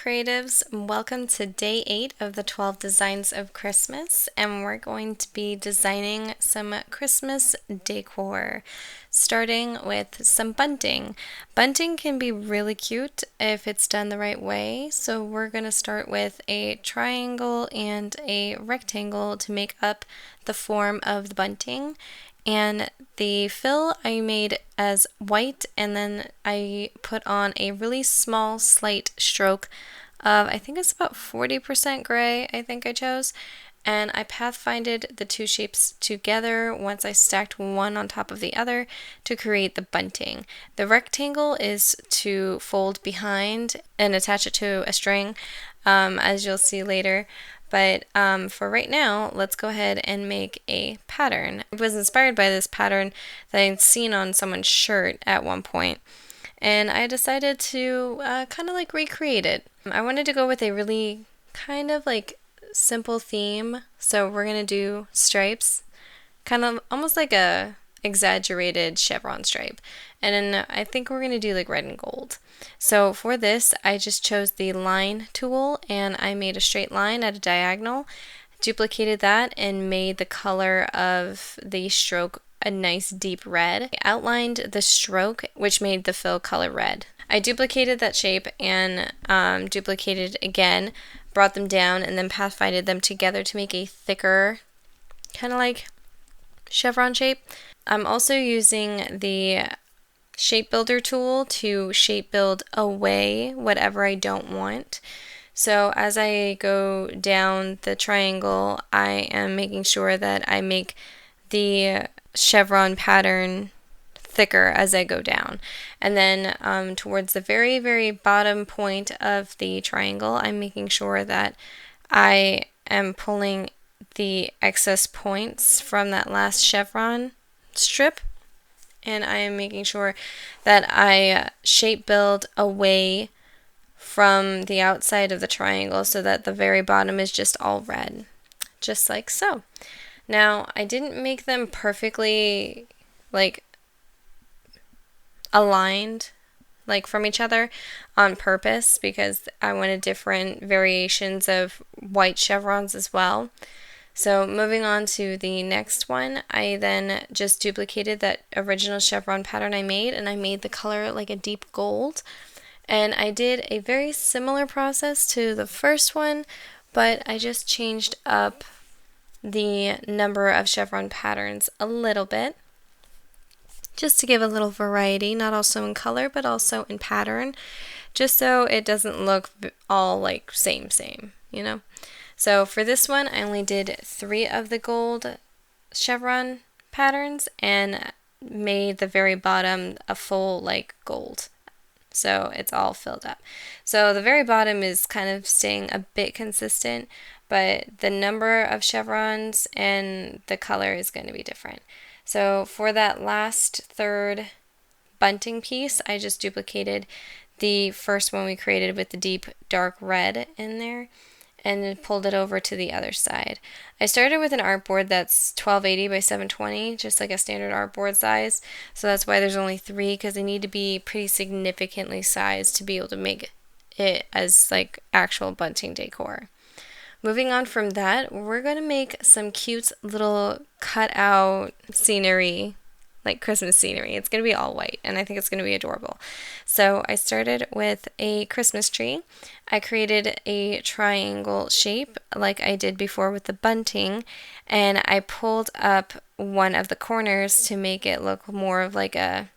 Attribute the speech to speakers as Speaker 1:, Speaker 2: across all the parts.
Speaker 1: creatives, welcome to day 8 of the 12 designs of Christmas, and we're going to be designing some Christmas decor, starting with some bunting. Bunting can be really cute if it's done the right way, so we're going to start with a triangle and a rectangle to make up the form of the bunting. And the fill I made as white, and then I put on a really small slight stroke of, I think it's about 40% gray, I think I chose. And I pathfinded the two shapes together once I stacked one on top of the other to create the bunting. The rectangle is to fold behind and attach it to a string, as you'll see later. But for right now, let's go ahead and make a pattern. I was inspired by this pattern that I'd seen on someone's shirt at one point, and I decided to kind of like recreate it. I wanted to go with a really kind of like simple theme, so we're going to do stripes, kind of almost like a exaggerated chevron stripe. And then I think we're going to do like red and gold. So for this, I just chose the line tool and I made a straight line at a diagonal, duplicated that, and made the color of the stroke a nice deep red. I outlined the stroke, which made the fill color red. I duplicated that shape and duplicated again, brought them down, and then pathfinded them together to make a thicker, kind of like chevron shape. I'm also using the shape builder tool to shape build away whatever I don't want. So as I go down the triangle, I am making sure that I make the chevron pattern thicker as I go down. And then towards the very, very bottom point of the triangle, I'm making sure that I am pulling the excess points from that last chevron strip, and I am making sure that I shape build away from the outside of the triangle so that the very bottom is just all red, just like so. Now, I didn't make them perfectly like aligned like from each other on purpose because I wanted different variations of white chevrons as well. So moving on to the next one, I then just duplicated that original chevron pattern I made, and I made the color like a deep gold. And I did a very similar process to the first one, but I just changed up the number of chevron patterns a little bit, just to give a little variety, not also in color, but also in pattern, just so it doesn't look all like same, you know? So for this one, I only did 3 of the gold chevron patterns and made the very bottom a full like gold. So it's all filled up. So the very bottom is kind of staying a bit consistent, but the number of chevrons and the color is going to be different. So for that last third bunting piece, I just duplicated the first one we created with the deep dark red in there, and then pulled it over to the other side. I started with an artboard that's 1280 by 720, just like a standard artboard size. So that's why there's only 3, because they need to be pretty significantly sized to be able to make it as like actual bunting decor. Moving on from that, we're going to make some cute little cutout scenery, like Christmas scenery. It's going to be all white, and I think it's going to be adorable. So I started with a Christmas tree. I created a triangle shape like I did before with the bunting, and I pulled up one of the corners to make it look more of like a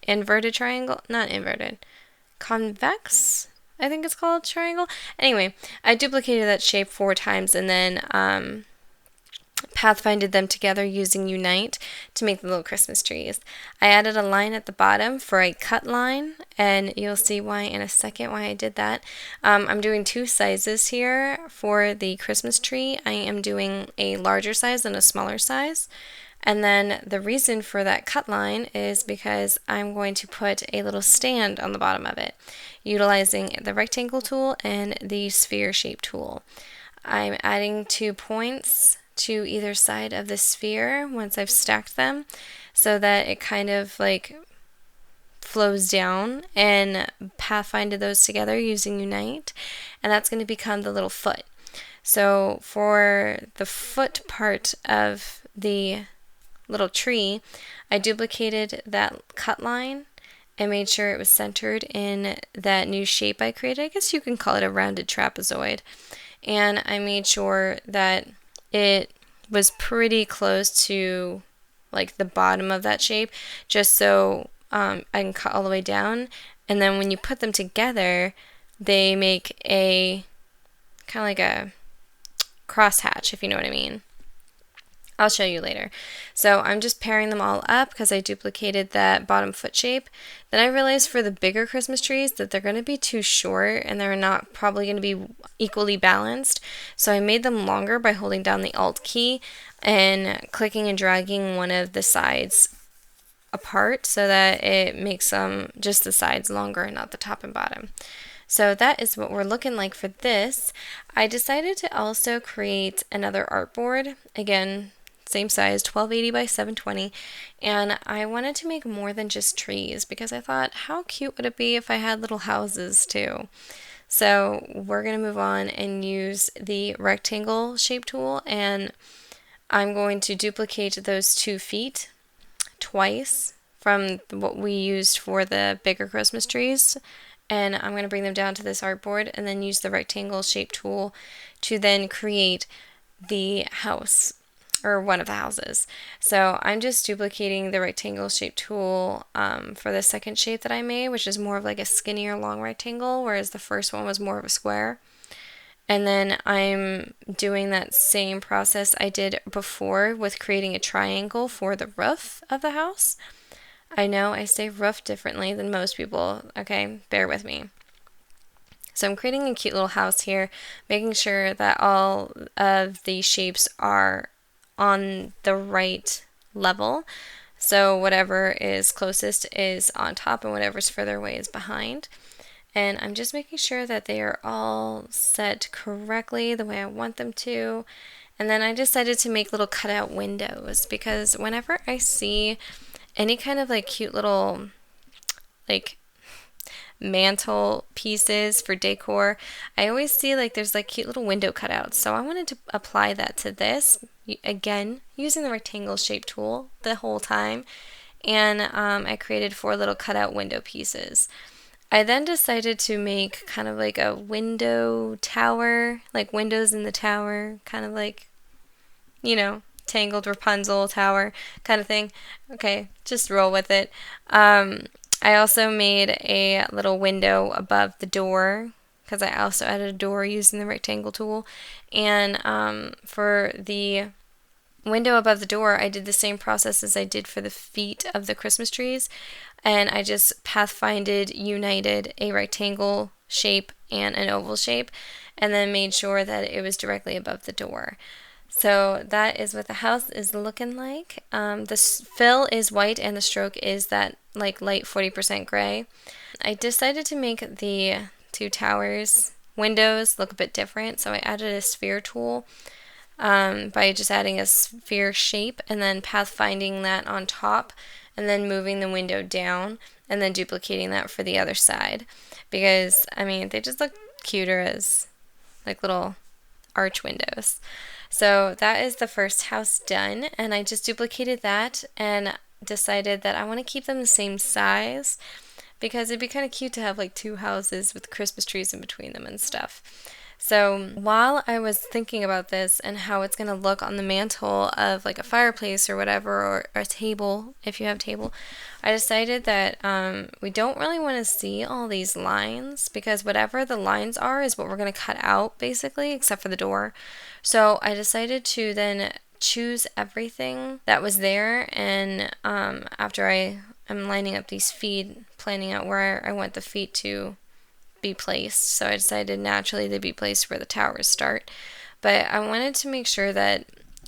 Speaker 1: inverted triangle, not inverted, convex, I think it's called, triangle. Anyway, I duplicated that shape 4 times and then pathfinded them together using Unite to make the little Christmas trees. I added a line at the bottom for a cut line, and you'll see why in a second why I did that. I'm doing 2 sizes here for the Christmas tree. I am doing a larger size and a smaller size. And then the reason for that cut line is because I'm going to put a little stand on the bottom of it, utilizing the rectangle tool and the sphere shape tool. I'm adding 2 points to either side of the sphere once I've stacked them so that it kind of like flows down and pathfinded those together using Unite, and that's going to become the little foot. So for the foot part of the little tree, I duplicated that cut line and made sure it was centered in that new shape I created. I guess you can call it a rounded trapezoid. And I made sure that it was pretty close to like the bottom of that shape, just so I can cut all the way down. And then when you put them together, they make a kind of like a crosshatch, if you know what I mean. I'll show you later. So I'm just pairing them all up because I duplicated that bottom foot shape. Then I realized for the bigger Christmas trees that they're going to be too short and they're not probably going to be equally balanced. So I made them longer by holding down the Alt key and clicking and dragging one of the sides apart so that it makes just the sides longer and not the top and bottom. So that is what we're looking like for this. I decided to also create another artboard. Again, same size, 1280 by 720, and I wanted to make more than just trees because I thought, how cute would it be if I had little houses too? So we're going to move on and use the rectangle shape tool, and I'm going to duplicate those 2 feet twice from what we used for the bigger Christmas trees, and I'm going to bring them down to this artboard and then use the rectangle shape tool to then create the house, or one of the houses. So I'm just duplicating the rectangle shape tool for the second shape that I made, which is more of like a skinnier long rectangle, whereas the first one was more of a square. And then I'm doing that same process I did before with creating a triangle for the roof of the house. I know I say roof differently than most people, okay? Bear with me. So I'm creating a cute little house here, making sure that all of the shapes are on the right level. So whatever is closest is on top and whatever's further away is behind. And I'm just making sure that they are all set correctly the way I want them to. And then I decided to make little cutout windows because whenever I see any kind of like cute little like mantle pieces for decor, I always see like there's like cute little window cutouts. So I wanted to apply that to this, again using the rectangle shape tool the whole time, and I created 4 little cutout window pieces. I then decided to make kind of like a window tower, like windows in the tower, kind of like, you know, Tangled Rapunzel tower kind of thing. Okay, just roll with it. I also made a little window above the door because I also added a door using the rectangle tool. And for the window above the door, I did the same process as I did for the feet of the Christmas trees. And I just pathfinded, united a rectangle shape and an oval shape, and then made sure that it was directly above the door. So that is what the house is looking like. The fill is white and the stroke is that like light 40% gray. I decided to make the 2 towers windows look a bit different, so I added a sphere tool by just adding a sphere shape and then pathfinding that on top and then moving the window down and then duplicating that for the other side, because I mean they just look cuter as like little arch windows. So that is the first house done, and I just duplicated that and decided that I want to keep them the same size because it'd be kind of cute to have like 2 houses with Christmas trees in between them and stuff. So while I was thinking about this and how it's going to look on the mantle of like a fireplace or whatever, or a table, if you have a table, I decided that we don't really want to see all these lines because whatever the lines are is what we're going to cut out basically, except for the door. So I decided to then choose everything that was there, and after I am lining up these feet, planning out where I want the feet to be placed. So I decided naturally they'd be placed where the towers start. But I wanted to make sure that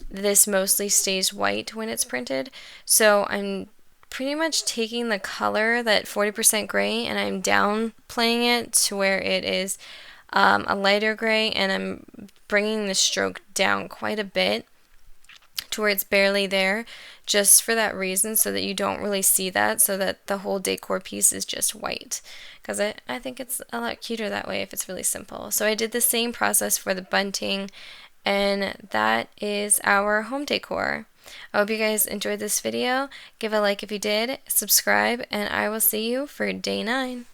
Speaker 1: this mostly stays white when it's printed. So I'm pretty much taking the color, that 40% gray, and I'm downplaying it to where it is a lighter gray, and I'm bringing the stroke down quite a bit to where it's barely there, just for that reason, so that you don't really see that, so that the whole decor piece is just white, because I think it's a lot cuter that way if it's really simple. So I did the same process for the bunting, and that is our home decor. I hope you guys enjoyed this video. Give a like if you did, subscribe, and I will see you for day 9.